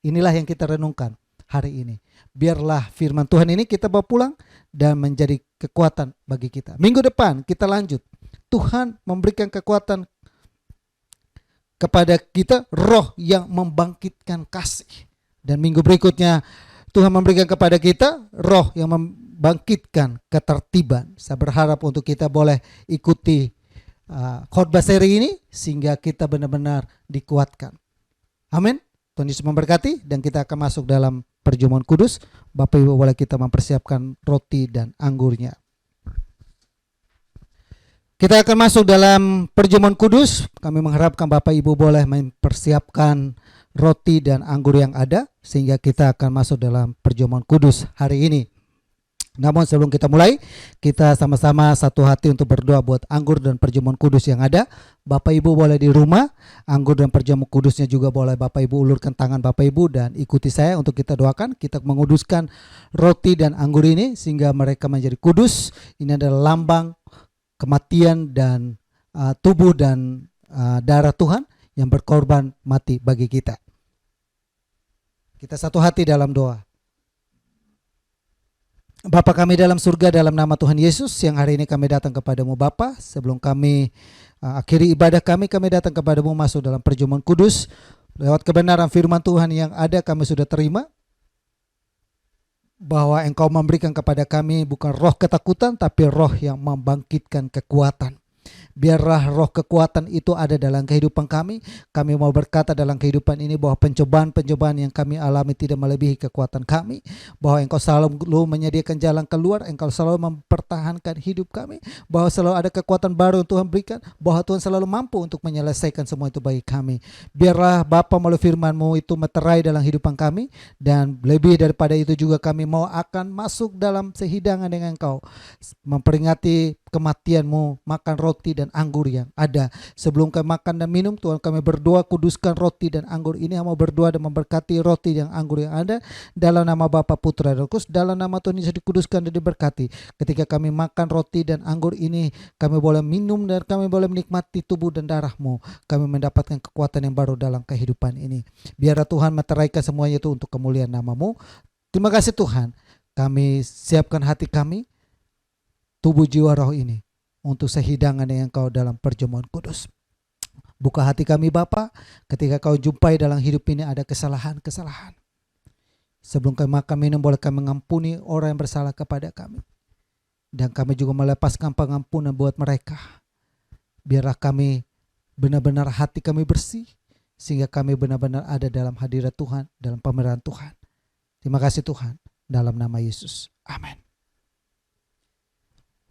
Inilah yang kita renungkan hari ini. Biarlah firman Tuhan ini kita bawa pulang dan menjadi kekuatan bagi kita. Minggu depan kita lanjut. Tuhan memberikan kekuatan kepada kita, roh yang membangkitkan kasih. Dan minggu berikutnya Tuhan memberikan kepada kita roh yang membangkitkan ketertiban. Saya berharap untuk kita boleh ikuti khotbah seri ini sehingga kita benar-benar dikuatkan. Amin. Tuhan Yesus memberkati dan kita akan masuk dalam perjamuan kudus. Bapak Ibu boleh kita mempersiapkan roti dan anggurnya. Kita akan masuk dalam perjamuan kudus. Kami mengharapkan Bapak Ibu boleh mempersiapkan roti dan anggur yang ada, sehingga kita akan masuk dalam perjamuan kudus hari ini. Namun sebelum kita mulai, kita sama-sama satu hati untuk berdoa buat anggur dan perjamuan kudus yang ada. Bapak Ibu boleh di rumah, anggur dan perjamuan kudusnya juga boleh Bapak Ibu ulurkan tangan Bapak Ibu dan ikuti saya untuk kita doakan. Kita menguduskan roti dan anggur ini sehingga mereka menjadi kudus. Ini adalah lambang kematian dan tubuh dan darah Tuhan yang berkorban mati bagi kita. Kita satu hati dalam doa. Bapa kami dalam surga, dalam nama Tuhan Yesus, yang hari ini kami datang kepadamu Bapa. Sebelum kami akhiri ibadah kami datang kepadamu masuk dalam perjamuan kudus. Lewat kebenaran firman Tuhan yang ada kami sudah terima, bahwa Engkau memberikan kepada kami bukan roh ketakutan, tapi roh yang membangkitkan kekuatan. Biarlah roh kekuatan itu ada dalam kehidupan kami. Kami mau berkata dalam kehidupan ini bahwa pencobaan-pencobaan yang kami alami tidak melebihi kekuatan kami. Bahwa Engkau selalu menyediakan jalan keluar. Engkau selalu mempertahankan hidup kami. Bahwa selalu ada kekuatan baru yang Tuhan berikan. Bahwa Tuhan selalu mampu untuk menyelesaikan semua itu bagi kami. Biarlah Bapa melalui firman-Mu itu meterai dalam kehidupan kami. Dan lebih daripada itu juga kami mau akan masuk dalam sehidangan dengan Engkau. Memperingati kematian-Mu, makan roti dan anggur yang ada. Sebelum kami makan dan minum, Tuhan kami berdoa kuduskan roti dan anggur ini. Mau berdoa dan memberkati roti dan anggur yang ada dalam nama Bapa, Putra dan Roh Kudus. Dalam nama Tuhan Yesus dikuduskan dan diberkati. Ketika kami makan roti dan anggur ini, kami boleh minum dan kami boleh menikmati tubuh dan darah-Mu. Kami mendapatkan kekuatan yang baru dalam kehidupan ini. Biarlah Tuhan meteraikan semuanya itu untuk kemuliaan nama-Mu. Terima kasih Tuhan. Kami siapkan hati kami, tubuh jiwa roh ini untuk sehidangan dengan Engkau dalam perjamuan kudus. Buka hati kami Bapa, ketika Kau jumpai dalam hidup ini ada kesalahan-kesalahan. Sebelum kami makan minum boleh kami mengampuni orang yang bersalah kepada kami. Dan kami juga melepaskan pengampunan buat mereka. Biarlah kami benar-benar hati kami bersih, sehingga kami benar-benar ada dalam hadirat Tuhan, dalam pemeliharaan Tuhan. Terima kasih Tuhan, dalam nama Yesus. Amin.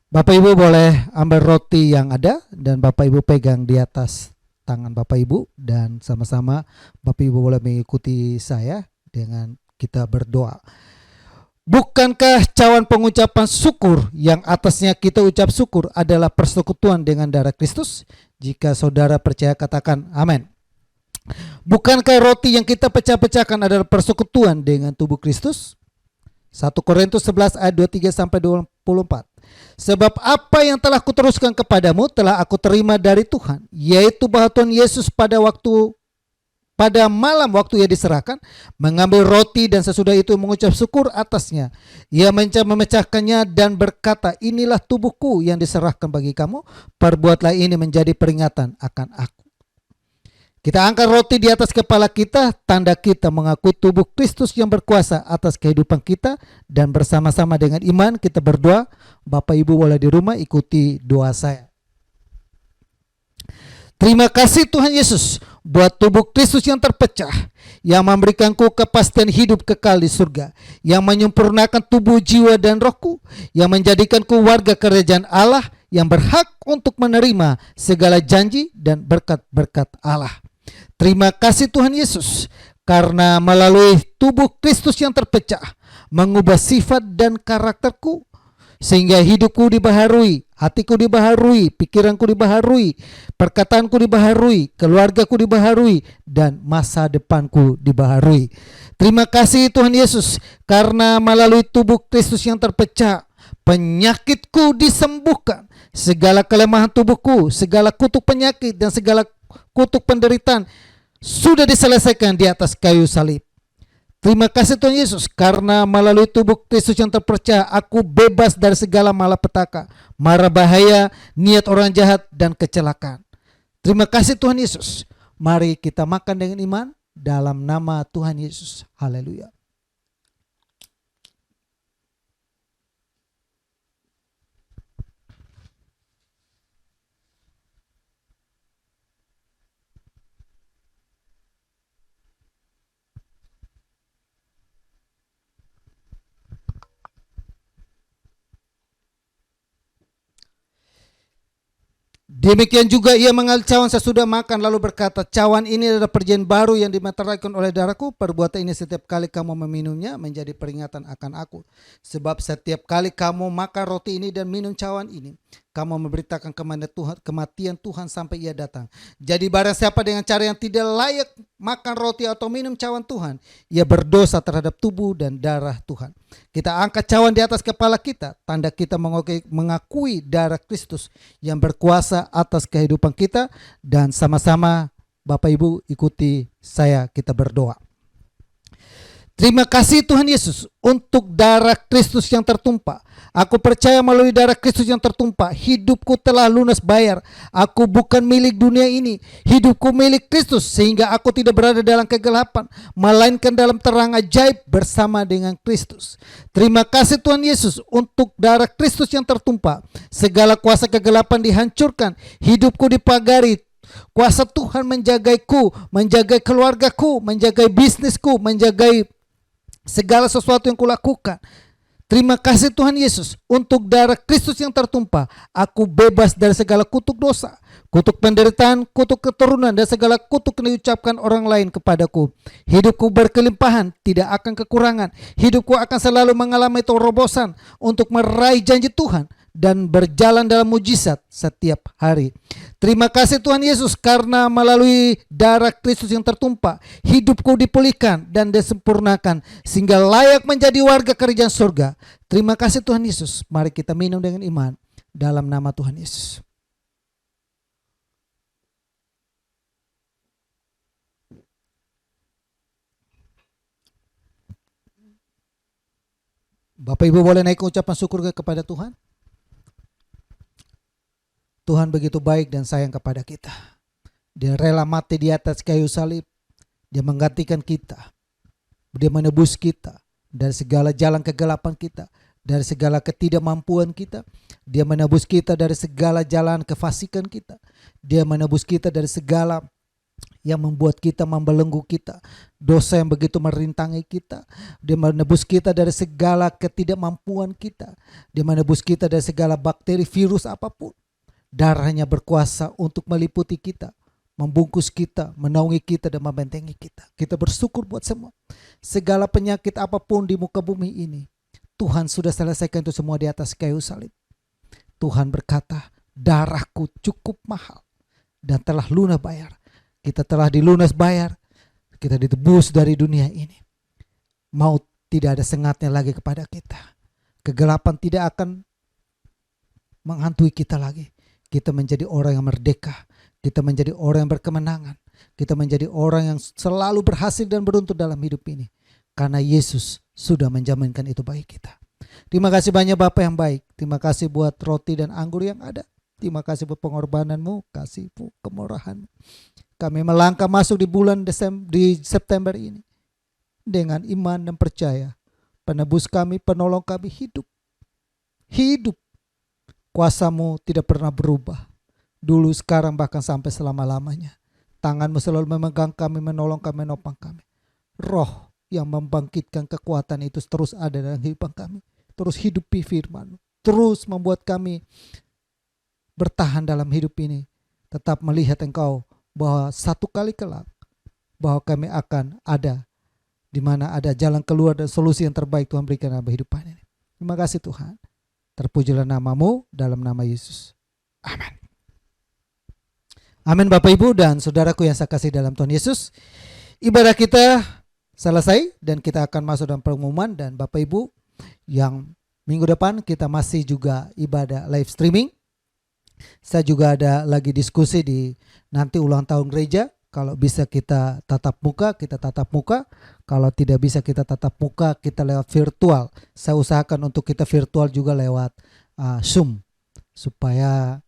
Bapak Ibu boleh ambil roti yang ada dan Bapak Ibu pegang di atas tangan Bapak Ibu, dan sama-sama Bapak Ibu boleh mengikuti saya dengan kita berdoa. Bukankah cawan pengucapan syukur yang atasnya kita ucap syukur adalah persekutuan dengan darah Kristus? Jika saudara percaya katakan amin. Bukankah roti yang kita pecah-pecahkan adalah persekutuan dengan tubuh Kristus? 1 Korintus 11 ayat 23 sampai 24. Sebab apa yang telah kuteruskan kepadamu telah aku terima dari Tuhan, yaitu bahwa Tuhan Yesus pada malam waktu ia diserahkan, mengambil roti dan sesudah itu mengucap syukur atasnya. Ia memecahkannya dan berkata, inilah tubuhku yang diserahkan bagi kamu, perbuatlah ini menjadi peringatan akan aku. Kita angkat roti di atas kepala kita, tanda kita mengakui tubuh Kristus yang berkuasa atas kehidupan kita, dan bersama-sama dengan iman kita berdoa. Bapak Ibu boleh di rumah ikuti doa saya. Terima kasih Tuhan Yesus buat tubuh Kristus yang terpecah, yang memberikanku kepastian hidup kekal di surga, yang menyempurnakan tubuh, jiwa dan rohku, yang menjadikanku warga kerajaan Allah, yang berhak untuk menerima segala janji dan berkat-berkat Allah. Terima kasih Tuhan Yesus, karena melalui tubuh Kristus yang terpecah mengubah sifat dan karakterku, sehingga hidupku dibaharui, hatiku dibaharui, pikiranku dibaharui, perkataanku dibaharui, keluargaku dibaharui, dan masa depanku dibaharui. Terima kasih Tuhan Yesus, karena melalui tubuh Kristus yang terpecah penyakitku disembuhkan, segala kelemahan tubuhku, segala kutuk penyakit dan segala kutuk penderitaan sudah diselesaikan di atas kayu salib. Terima kasih Tuhan Yesus, karena melalui tubuh Kristus yang terpercaya aku bebas dari segala malapetaka, mara bahaya, niat orang jahat, dan kecelakaan. Terima kasih Tuhan Yesus. Mari kita makan dengan iman dalam nama Tuhan Yesus. Haleluya. Demikian juga ia mengambil cawan sesudah makan lalu berkata, cawan ini adalah perjanjian baru yang dimeteraikan oleh darahku. Perbuatan ini setiap kali kamu meminumnya menjadi peringatan akan aku. Sebab setiap kali kamu makan roti ini dan minum cawan ini, kamu memberitakan kematian Tuhan sampai ia datang. Jadi barang siapa dengan cara yang tidak layak makan roti atau minum cawan Tuhan, ia berdosa terhadap tubuh dan darah Tuhan. Kita angkat cawan di atas kepala kita, tanda kita mengakui darah Kristus yang berkuasa atas kehidupan kita. Dan sama-sama Bapak Ibu ikuti saya, kita berdoa. Terima kasih Tuhan Yesus untuk darah Kristus yang tertumpah. Aku percaya melalui darah Kristus yang tertumpah, hidupku telah lunas bayar. Aku bukan milik dunia ini, hidupku milik Kristus, sehingga aku tidak berada dalam kegelapan, melainkan dalam terang ajaib bersama dengan Kristus. Terima kasih Tuhan Yesus untuk darah Kristus yang tertumpah. Segala kuasa kegelapan dihancurkan, hidupku dipagari. Kuasa Tuhan menjagaiku, menjagai keluargaku, menjagai bisnisku, menjagai segala sesuatu yang kulakukan. Terima kasih Tuhan Yesus untuk darah Kristus yang tertumpah. Aku bebas dari segala kutuk dosa, kutuk penderitaan, kutuk keturunan, dan segala kutuk yang diucapkan orang lain kepadaku. Hidupku berkelimpahan, tidak akan kekurangan. Hidupku akan selalu mengalami terobosan untuk meraih janji Tuhan dan berjalan dalam mujizat setiap hari. Terima kasih Tuhan Yesus karena melalui darah Kristus yang tertumpah, hidupku dipulihkan dan disempurnakan sehingga layak menjadi warga kerajaan surga. Terima kasih Tuhan Yesus. Mari kita minum dengan iman dalam nama Tuhan Yesus. Bapak Ibu boleh naik ucapan syukur kepada Tuhan. Tuhan begitu baik dan sayang kepada kita. Dia rela mati di atas kayu salib. Dia menggantikan kita. Dia menebus kita dari segala jalan kegelapan kita, dari segala ketidakmampuan kita. Dia menebus kita dari segala jalan kefasikan kita. Dia menebus kita dari segala yang membuat kita membelenggu kita, dosa yang begitu merintangi kita. Dia menebus kita dari segala ketidakmampuan kita. Dia menebus kita dari segala bakteri, virus apapun. Darahnya berkuasa untuk meliputi kita, membungkus kita, menaungi kita, dan membentengi kita. Kita bersyukur buat semua. Segala penyakit apapun di muka bumi ini, Tuhan sudah selesaikan itu semua di atas kayu salib. Tuhan berkata, darahku cukup mahal dan telah lunas bayar. Kita telah dilunas bayar, kita ditebus dari dunia ini. Maut tidak ada sengatnya lagi kepada kita. Kegelapan tidak akan menghantui kita lagi. Kita menjadi orang yang merdeka. Kita menjadi orang yang berkemenangan. Kita menjadi orang yang selalu berhasil dan beruntung dalam hidup ini. Karena Yesus sudah menjaminkan itu bagi kita. Terima kasih banyak Bapa yang baik. Terima kasih buat roti dan anggur yang ada. Terima kasih buat pengorbananmu, kasihmu, kemurahanmu. Kami melangkah masuk di bulan di September ini. Dengan iman dan percaya. Penebus kami, penolong kami hidup. Hidup. Kuasamu tidak pernah berubah. Dulu, sekarang, bahkan sampai selama-lamanya. Tanganmu selalu memegang kami, menolong kami, menopang kami. Roh yang membangkitkan kekuatan itu terus ada dalam kehidupan kami. Terus hidupi firman. Terus membuat kami bertahan dalam hidup ini. Tetap melihat Engkau bahwa satu kali kelak bahwa kami akan ada di mana ada jalan keluar dan solusi yang terbaik Tuhan berikan dalam kehidupan ini. Terima kasih Tuhan. Terpujilah namamu dalam nama Yesus. Amin. Amin Bapak Ibu dan saudaraku yang saya kasih dalam Tuhan Yesus. Ibadah kita selesai dan kita akan masuk dalam pengumuman. Dan Bapak Ibu yang minggu depan kita masih juga ibadah live streaming. Saya juga ada lagi diskusi di nanti ulang tahun gereja. Kalau bisa kita tatap muka, kita tatap muka. Kalau tidak bisa kita tatap muka, kita lewat virtual. Saya usahakan untuk kita virtual juga lewat Zoom. Supaya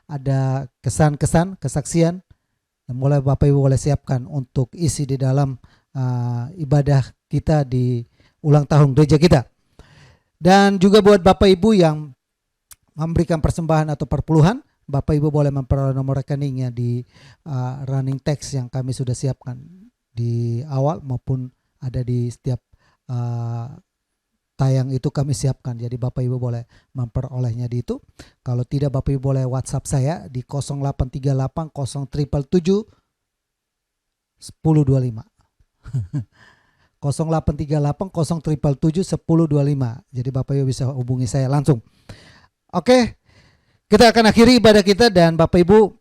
ada kesan-kesan, kesaksian. Dan mulai Bapak Ibu boleh siapkan untuk isi di dalam ibadah kita di ulang tahun gereja kita. Dan juga buat Bapak Ibu yang memberikan persembahan atau perpuluhan, Bapak Ibu boleh memperoleh nomor rekeningnya di running text yang kami sudah siapkan di awal maupun ada di setiap tayang itu kami siapkan. Jadi Bapak Ibu boleh memperolehnya di itu. Kalau tidak, Bapak Ibu boleh WhatsApp saya di 0838 0777 1025. 0838 0777 1025. Jadi Bapak Ibu bisa hubungi saya langsung. Oke, kita akan akhiri ibadah kita, dan Bapak Ibu,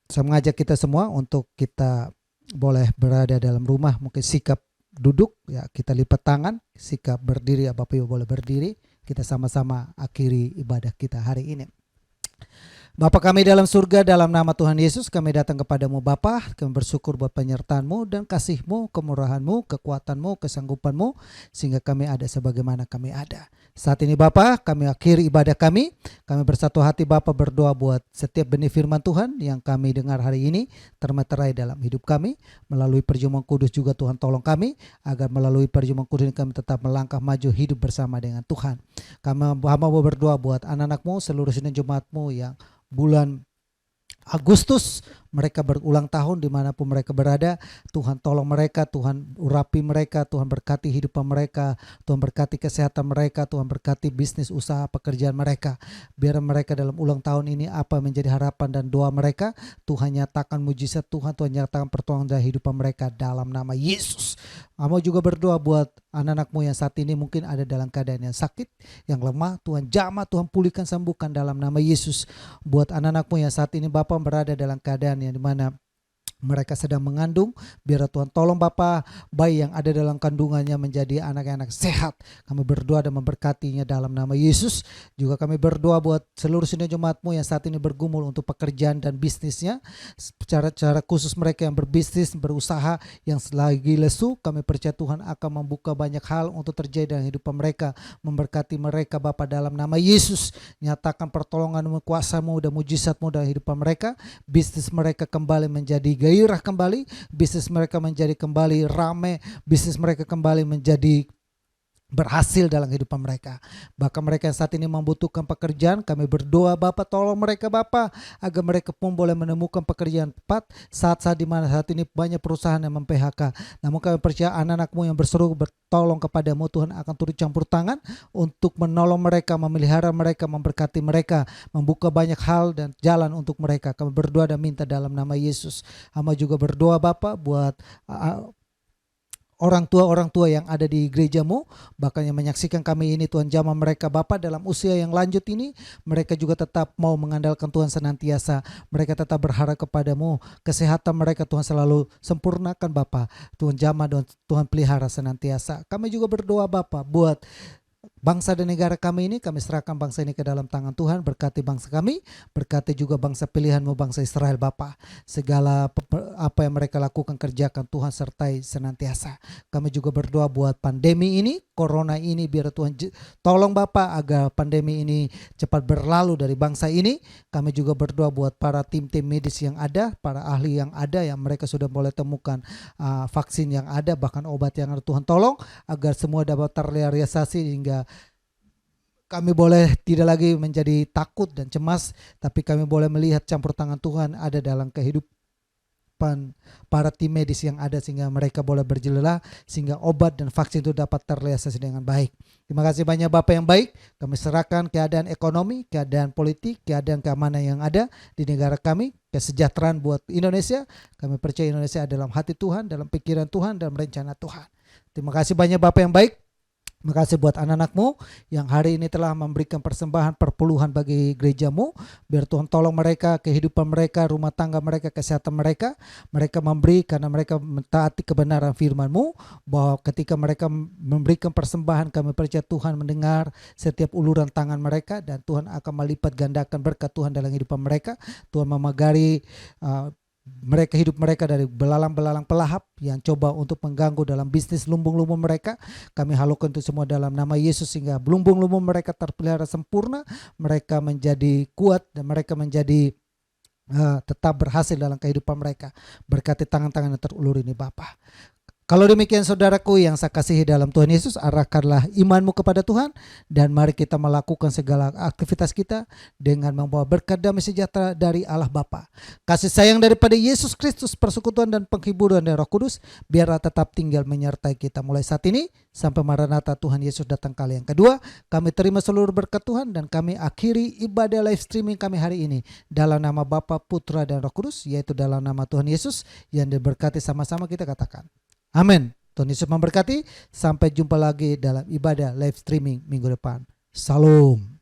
saya mengajak kita semua untuk kita boleh berada dalam rumah, mungkin sikap duduk ya, kita lipat tangan, sikap berdiri ya, Bapak Ibu boleh berdiri, kita sama-sama akhiri ibadah kita hari ini. Bapa kami dalam surga, dalam nama Tuhan Yesus kami datang kepadamu Bapa. Kami bersyukur buat penyertaan-Mu dan kasih-Mu, kemurahan-Mu, kekuatan-Mu, kesanggupan-Mu, sehingga kami ada sebagaimana kami ada. Saat ini Bapa, kami akhiri ibadah kami. Kami bersatu hati Bapa berdoa buat setiap benih firman Tuhan yang kami dengar hari ini termeterai dalam hidup kami. Melalui perjamuan kudus juga Tuhan tolong kami, agar melalui perjamuan kudus ini kami tetap melangkah maju hidup bersama dengan Tuhan. Kami hamba berdoa buat anak-anak-Mu, seluruh sidang jemaat-Mu yang bulan Agustus mereka berulang tahun dimanapun mereka berada. Tuhan tolong mereka, Tuhan urapi mereka, Tuhan berkati hidupan mereka, Tuhan berkati kesehatan mereka, Tuhan berkati bisnis, usaha, pekerjaan mereka. Biar mereka dalam ulang tahun ini apa menjadi harapan dan doa mereka, Tuhan nyatakan mujizat Tuhan, Tuhan nyatakan pertolongan dalam hidupan mereka dalam nama Yesus. Kamu juga berdoa buat anak-anakmu yang saat ini mungkin ada dalam keadaan yang sakit, yang lemah, Tuhan jamah, Tuhan pulihkan, sembuhkan dalam nama Yesus. Buat anak-anakmu yang saat ini Bapa berada dalam keadaan yang dimana mereka sedang mengandung, biar Tuhan tolong Bapa, bayi yang ada dalam kandungannya menjadi anak-anak sehat. Kami berdoa dan memberkatinya dalam nama Yesus. Juga kami berdoa buat seluruh sidang jemaat-Mu yang saat ini bergumul untuk pekerjaan dan bisnisnya. Secara khusus mereka yang berbisnis, berusaha, yang lagi lesu, kami percaya Tuhan akan membuka banyak hal untuk terjadi dalam hidup mereka. Memberkati mereka Bapa dalam nama Yesus. Nyatakan pertolongan-Mu, kuasa-Mu dan mujizat-Mu dalam hidup mereka. Bisnis mereka kembali menjadi gairah kembali, bisnis mereka menjadi kembali ramai, bisnis mereka kembali menjadi berhasil dalam kehidupan mereka. Bahkan mereka yang saat ini membutuhkan pekerjaan, kami berdoa Bapa tolong mereka Bapa, agar mereka pun boleh menemukan pekerjaan tepat saat-saat di mana saat ini banyak perusahaan yang mem-PHK. Namun kami percaya anak-anak-Mu yang berseru bertolong kepadamu, Tuhan akan turut campur tangan untuk menolong mereka, memelihara mereka, memberkati mereka, membuka banyak hal dan jalan untuk mereka. Kami berdoa dan minta dalam nama Yesus. Hamba juga berdoa Bapa buat orang tua yang ada di gereja-Mu, bahkan yang menyaksikan kami ini, Tuhan jamah mereka Bapa dalam usia yang lanjut ini, mereka juga tetap mau mengandalkan Tuhan senantiasa, mereka tetap berharap kepadamu, kesehatan mereka Tuhan selalu sempurnakan Bapa, Tuhan jamah dan Tuhan pelihara senantiasa. Kami juga berdoa Bapa buat bangsa dan negara kami ini, kami serahkan bangsa ini ke dalam tangan Tuhan. Berkati bangsa kami, berkati juga bangsa pilihan-Mu, bangsa Israel Bapa. Segala apa yang mereka lakukan, kerjakan Tuhan sertai senantiasa. Kami juga berdoa buat pandemi ini, corona ini, biar Tuhan tolong Bapa agar pandemi ini cepat berlalu dari bangsa ini. Kami juga berdoa buat para tim-tim medis yang ada, para ahli yang ada, yang mereka sudah boleh temukan vaksin yang ada, bahkan obat yang ada. Tuhan tolong agar semua dapat terrealisasi, hingga kami boleh tidak lagi menjadi takut dan cemas, tapi kami boleh melihat campur tangan Tuhan ada dalam kehidupan para tim medis yang ada, sehingga mereka boleh berjela, sehingga obat dan vaksin itu dapat terrealisasi dengan baik. Terima kasih banyak Bapak yang baik. Kami serahkan keadaan ekonomi, keadaan politik, keadaan keamanan yang ada di negara kami, kesejahteraan buat Indonesia. Kami percaya Indonesia ada dalam hati Tuhan, dalam pikiran Tuhan, dalam rencana Tuhan. Terima kasih banyak Bapak yang baik. Terima kasih buat anak-anak-Mu yang hari ini telah memberikan persembahan perpuluhan bagi gereja-Mu. Biar Tuhan tolong mereka, kehidupan mereka, rumah tangga mereka, kesehatan mereka. Mereka memberi karena mereka mentaati kebenaran firman-Mu, bahwa ketika mereka memberikan persembahan, kami percaya Tuhan mendengar setiap uluran tangan mereka, dan Tuhan akan melipat gandakan berkat Tuhan dalam kehidupan mereka. Tuhan memagari mereka, hidup mereka dari belalang-belalang pelahap yang coba untuk mengganggu dalam bisnis lumbung-lumbung mereka. Kami halukan itu semua dalam nama Yesus, sehingga lumbung-lumbung mereka terpelihara sempurna, mereka menjadi kuat, dan mereka menjadi tetap berhasil dalam kehidupan mereka. Berkati tangan-tangan yang terulur ini Bapa. Kalau demikian saudaraku yang saya kasihi dalam Tuhan Yesus, arahkanlah imanmu kepada Tuhan dan mari kita melakukan segala aktivitas kita dengan membawa berkat damai sejahtera dari Allah Bapa. Kasih sayang daripada Yesus Kristus, persekutuan dan penghiburan dari Roh Kudus biarlah tetap tinggal menyertai kita mulai saat ini sampai Maranatha Tuhan Yesus datang kali yang kedua. Kami terima seluruh berkat Tuhan dan kami akhiri ibadah live streaming kami hari ini dalam nama Bapa, Putra dan Roh Kudus, yaitu dalam nama Tuhan Yesus yang diberkati. Sama-sama kita katakan amin. Tuhan Yesus memberkati. Sampai jumpa lagi dalam ibadah live streaming minggu depan. Salam.